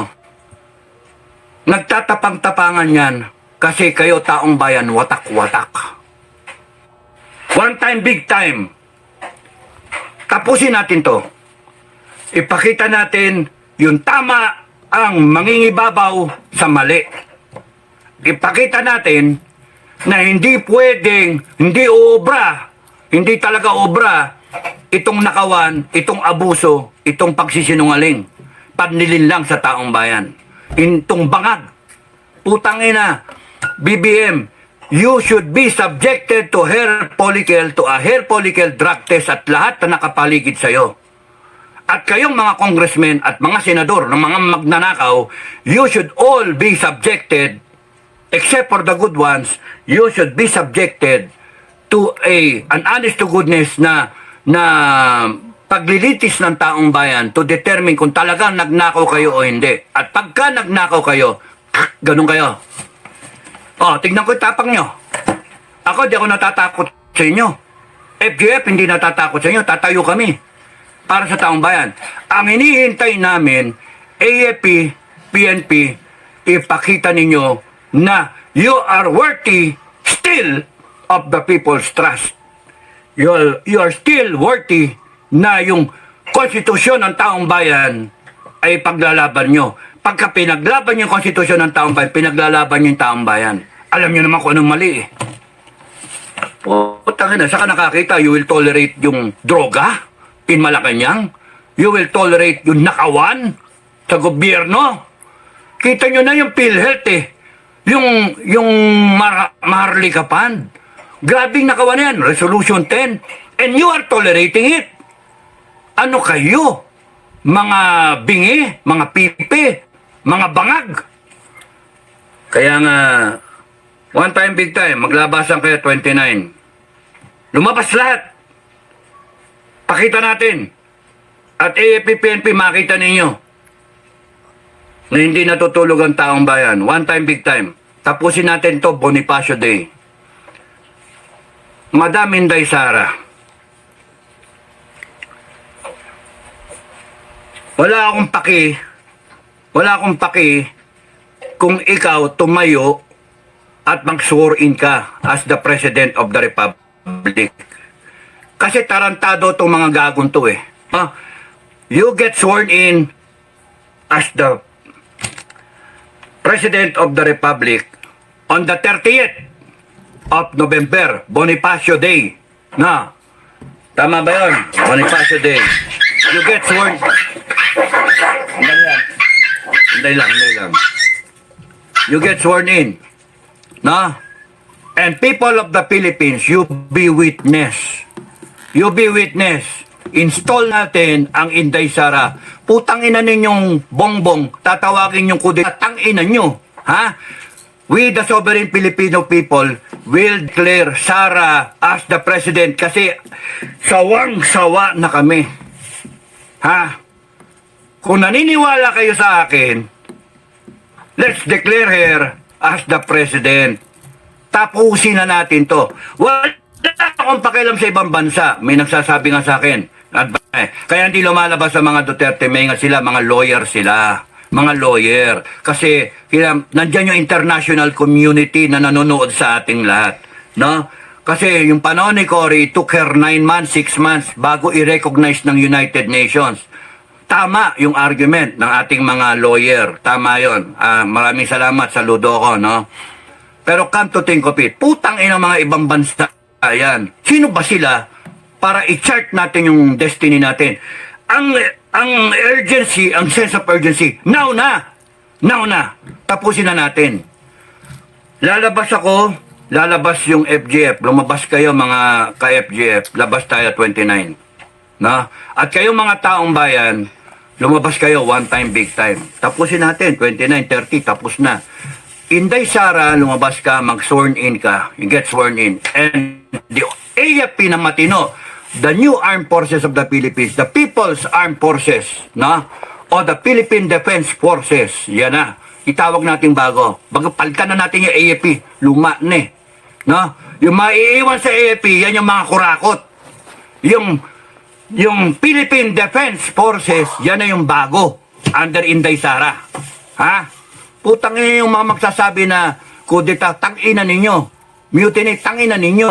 Nagtatapang-tapangan yan kasi kayo taong bayan watak-watak. One time, big time. Tapusin natin to. Ipakita natin yung tama ang mangingibabaw sa mali. Ipakita natin na hindi pwedeng, hindi obra, hindi talaga obra itong nakawan, itong abuso, itong pagsisinungaling. Panlilin lang sa taong bayan. Itong bangag. Putang ina. BBM, you should be subjected to hair follicle drug test at lahat na nakapaligid sa'yo. At kayong mga congressmen at mga senador ng mga magnanakaw, you should all be subjected, except for the good ones, you should be subjected to an honest to goodness na paglilitis ng taong bayan to determine kung talagang nagnakaw kayo o hindi. At pagka nagnakaw kayo, ganun kayo. O, tignan ko yung tapang nyo. Ako, di ako natatakot sa inyo. FGF, hindi natatakot sa inyo. Tatayo kami para sa taong bayan. Ang hinihintay namin, AFP, PNP, ipakita ninyo na you are worthy still of the people's trust. You are still worthy na yung konstitusyon ng taong bayan ay paglalaban nyo. Pagka pinaglaban yung konstitusyon ng taong bayan, pinaglalaban yung taong bayan. Alam nyo naman kung anong mali eh. Putang ina, saka nakakita, you will tolerate yung droga in Malacanang? You will tolerate yung nakawan sa gobyerno? Kita nyo na yung PhilHealth eh. Yung Maharlika Fund. Grabing nakawan yan, Resolution 10. And you are tolerating it. Ano kayo? Mga bingi, mga pipi, mga bangag. Kaya nga, one time, big time, maglabasan kayo 29. Lumabas lahat. Pakita natin. At AFP, PNP, makita ninyo na hindi natutulog ang taong bayan. One time, big time. Tapusin natin to Bonifacio Day. Madam Inday Sara, wala akong paki kung ikaw tumayo at mag-swear-in ka as the President of the Republic. Kasi tarantado itong mga gagong to eh. You get sworn in as the President of the Republic on the 30th of November, Bonifacio Day. Na, tama ba yun? Bonifacio Day. You get sworn. Hindi lang. You get sworn in. Na? And people of the Philippines, you be witness. You be witness. Install natin ang Inday Sara. Putang ina ninyong bongbong, tatawagin yung kude. Tang ina nyo. Ha? We, the sovereign Filipino people, will declare Sara as the president kasi sawang-sawa na kami. Ha? Kung naniniwala kayo sa akin, let's declare her as the president. Tapusin na natin to. Wala akong pakialam sa ibang bansa. May nagsasabi nga sa akin. Kaya hindi lumalabas sa mga Duterte. May nga sila, mga lawyer sila. Mga lawyer. Kasi nandyan yung international community na nanonood sa ating lahat. No? Kasi yung panahon ni Cory, it took her 9 months, 6 months bago i-recognize ng United Nations. tama yung argument ng ating mga lawyer. Tama yon. Maraming salamat, saludo ko, no? Pero come to think of it, putang ina mga ibang bansa yan. Sino ba sila para i-chart natin yung destiny natin? Ang urgency, ang sense of urgency, now na! Now na! Tapusin na natin. Lalabas ako, lalabas yung FGF. Lumabas kayo mga ka-FGF. Labas tayo 29. No? At kayong mga taong bayan, lumabas kayo one time, big time. Tapusin natin, 29, 30, tapos na. Inday Sara, lumabas ka, mag-sworn in ka. You get sworn in. And the AFP na matino, the new armed forces of the Philippines, the People's Armed Forces, no? O the Philippine Defense Forces, yan na. Itawag natin bago. Palitan na natin yung AFP. Luma na eh. No? Yung maiiwan sa AFP, yan yung mga kurakot. Yung Philippine Defense Forces, yan na yung bago. Under Inday Sara. Ha? Putang ina yung mga magsasabi na kudeta, tangina ninyo. Mutiny, tangina ninyo.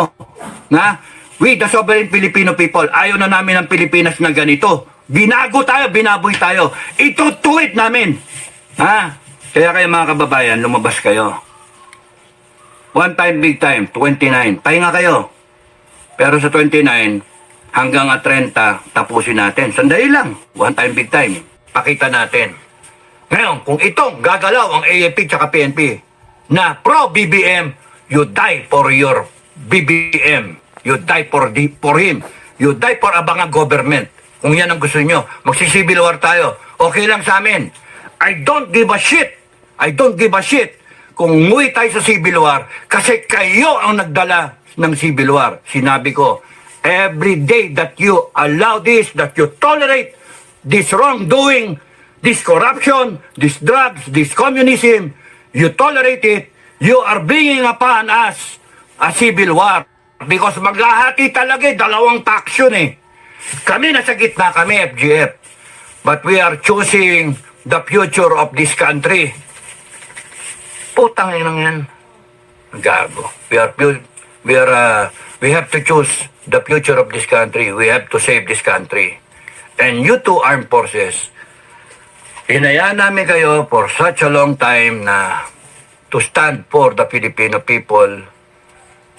Na? We, the sovereign Filipino people, ayaw na namin ng Pilipinas na ganito. Binago tayo, binaboy tayo. Itutuwid namin. Ha? Kaya kayo mga kababayan, lumabas kayo. One time, big time, 29. Pahinga kayo. Pero sa 29, hanggang 30, tapusin natin. Sandali lang. One time, big time. Pakita natin. Ngayon, kung itong gagalaw ang AFP tsaka PNP na pro-BBM, you die for your BBM. You die for him. You die for abangang government. Kung yan ang gusto nyo, magsisibil war tayo. Okay lang sa amin. I don't give a shit. I don't give a shit kung umuwi tayo sa civil war kasi kayo ang nagdala ng civil war. Sinabi ko, every day that you allow this, that you tolerate this wrongdoing, this corruption, this drugs, this communism, you tolerate it, you are bringing upon us a civil war. Because maghahati talaga dalawang faction eh. Kami nasa gitna kami, FGF. But we are choosing the future of this country. Putang inang yan. Gago. We have to choose the future of this country. We have to save this country. And you two armed forces, hinayaan namin kayo for such a long time na to stand for the Filipino people,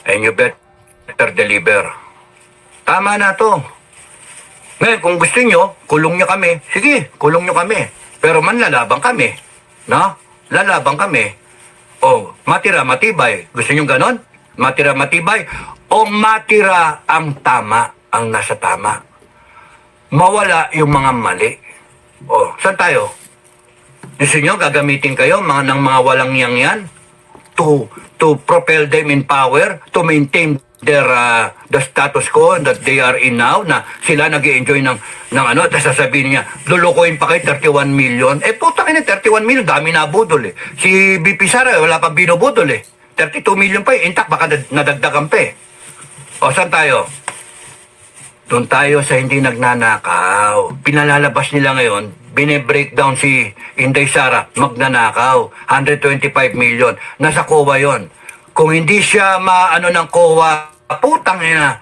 and you better deliver. Tama na to. Ngayon, kung gusto nyo, kulong nyo kami. Sige, kulong nyo kami. Pero manlalabang kami. No? Lalabang kami. O, matira, matibay. Gusto nyo ganon? Matira, matibay. O matira ang tama, ang nasa tama. Mawala yung mga mali. O, saan tayo? Gusto nyo, gagamitin kayo ng mga walang yang yan to propel them in power, to maintain their the status quo that they are in now, na sila nag-i-enjoy ng ano, tapos sasabihin niya, lulukoyin pa kayo 31 million. Eh, putang ina, 31 million, dami na budol eh. Si BP Sara, wala pang binubudol eh. 32 million pa eh, intact, baka nadagdagan pa eh. O, saan tayo? Doon tayo sa hindi nagnanakaw. Pinalalabas nila ngayon, bine-breakdown si Inday Sara, magnanakaw. 125 million. Nasa COA yon. Kung hindi siya maano ng COA, putang ina,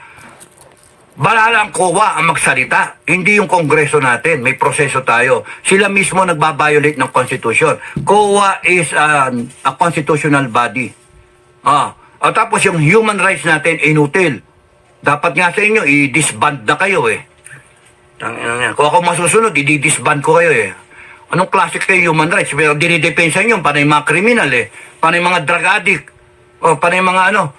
balalang COA ang magsalita. Hindi yung kongreso natin. May proseso tayo. Sila mismo nagbabiolate ng Constitution. COA is a constitutional body. Tapos yung human rights natin, inutil. Dapat nga sa inyo, i-disband na kayo eh. Kung ako masusunod, i-disband ko kayo eh. Anong classic kayo human rights? Pero dinidepensa nyo, panay mga kriminal eh. Panay mga drug addict. O panay mga ano.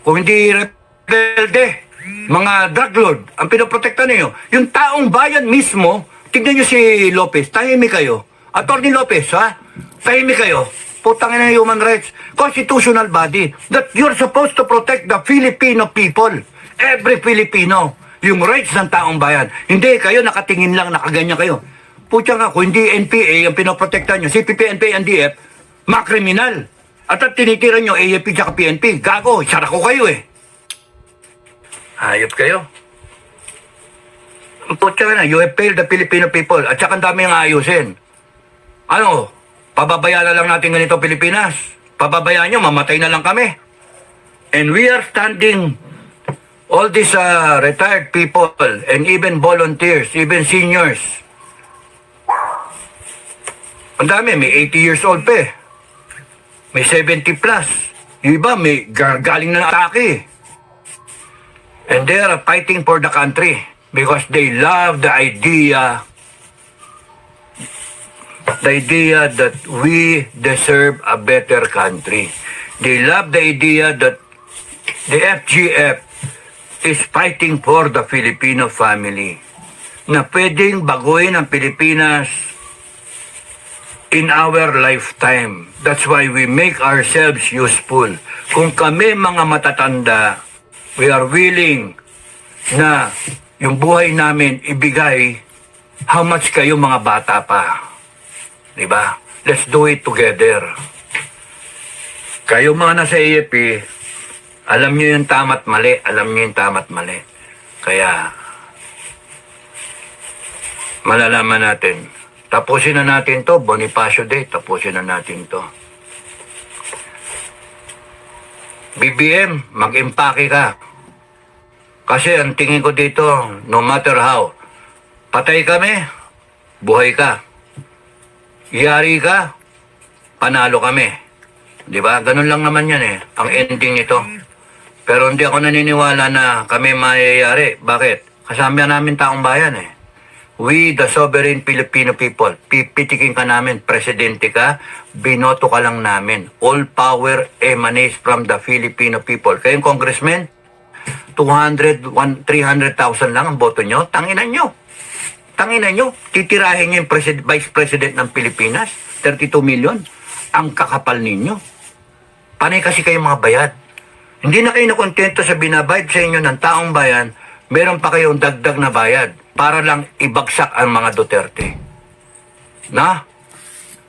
Kung hindi rebelde, mga drug lord, ang pinoprotekta ninyo. Yung taong bayan mismo, tignan nyo si Lopez, tahimik kayo. Attorney Lopez, ha? Tahimik kayo. Putang ina human rights. Constitutional body that you're supposed to protect the Filipino people. Every Filipino. Yung rights ng taong bayan. Hindi, kayo nakatingin lang, nakaganyan kayo. Putya nga, kung hindi NPA ang pinoprotekta nyo, CPP, NPA, NDF, mga kriminal. At tinitira nyo AFP at PNP. Gago, sara ko kayo eh. Hayop kayo. Putya nga na, you have failed the Filipino people. At saka ang dami ang ayusin. Ano, pababayaan na lang natin ganito Pilipinas. Pababayaan nyo, mamatay na lang kami. And we are standing, all these retired people and even volunteers, even seniors, Ang dami, may 80 years old pa eh. May 70 plus. Yung iba, may galing na atake. And they are fighting for the country because they love the idea that we deserve a better country. They love the idea that the FGF is fighting for the Filipino family. Na pwedeng baguhin ang Pilipinas in our lifetime. That's why we make ourselves useful. Kung kami mga matatanda, we are willing na yung buhay namin ibigay, how much kayo mga bata pa? Diba? Let's do it together. Kayo mga nasa AFP, alam nyo yung tama't mali. Alam nyo yung tama't mali. Kaya, malalaman natin. Tapusin na natin to, Bonifacio Day, tapusin na natin to. BBM, mag-impake ka. Kasi ang tingin ko dito, no matter how, patay kami, buhay ka. Yari ka, panalo kami. Di ba? Ganun lang naman yan eh, ang ending nito. Pero hindi ako naniniwala na kami mayayari. Bakit? Kasama namin taong bayan eh. We, the sovereign Filipino people, pipitikin ka namin, presidente ka, binoto ka lang namin. All power emanates from the Filipino people. Kayong congressman, 200, 300,000 lang ang boto nyo, tanginan nyo. Tanginan nyo, titirahin nyo yung vice president ng Pilipinas, 32 million. Ang kakapal ninyo. Panay kasi kayong mga bayad. Hindi na kayo nakontento sa binabayad sa inyo ng taong bayan, meron pa kayong dagdag na bayad para lang ibagsak ang mga Duterte. Na?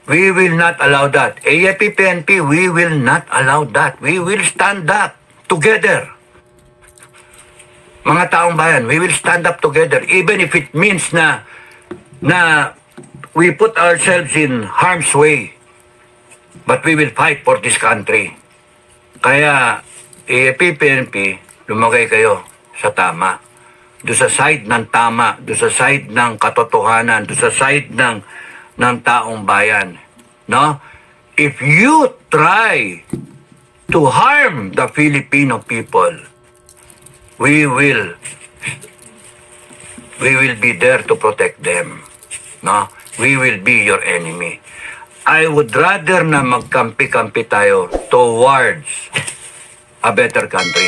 We will not allow that. AFP-PNP, we will not allow that. We will stand up together. Mga taong bayan, we will stand up together even if it means na we put ourselves in harm's way. But we will fight for this country. Kaya, AFP-PNP, lumagay kayo sa tama. Doon sa side ng tama, doon sa side ng katotohanan, doon sa side ng taong bayan. No? If you try to harm the Filipino people, we will be there to protect them. No? We will be your enemy. I would rather na magkampi-kampi tayo towards a better country.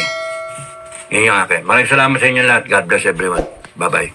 Yun yung akin. Maraming salamat sa inyo lahat. God bless everyone. Bye-bye.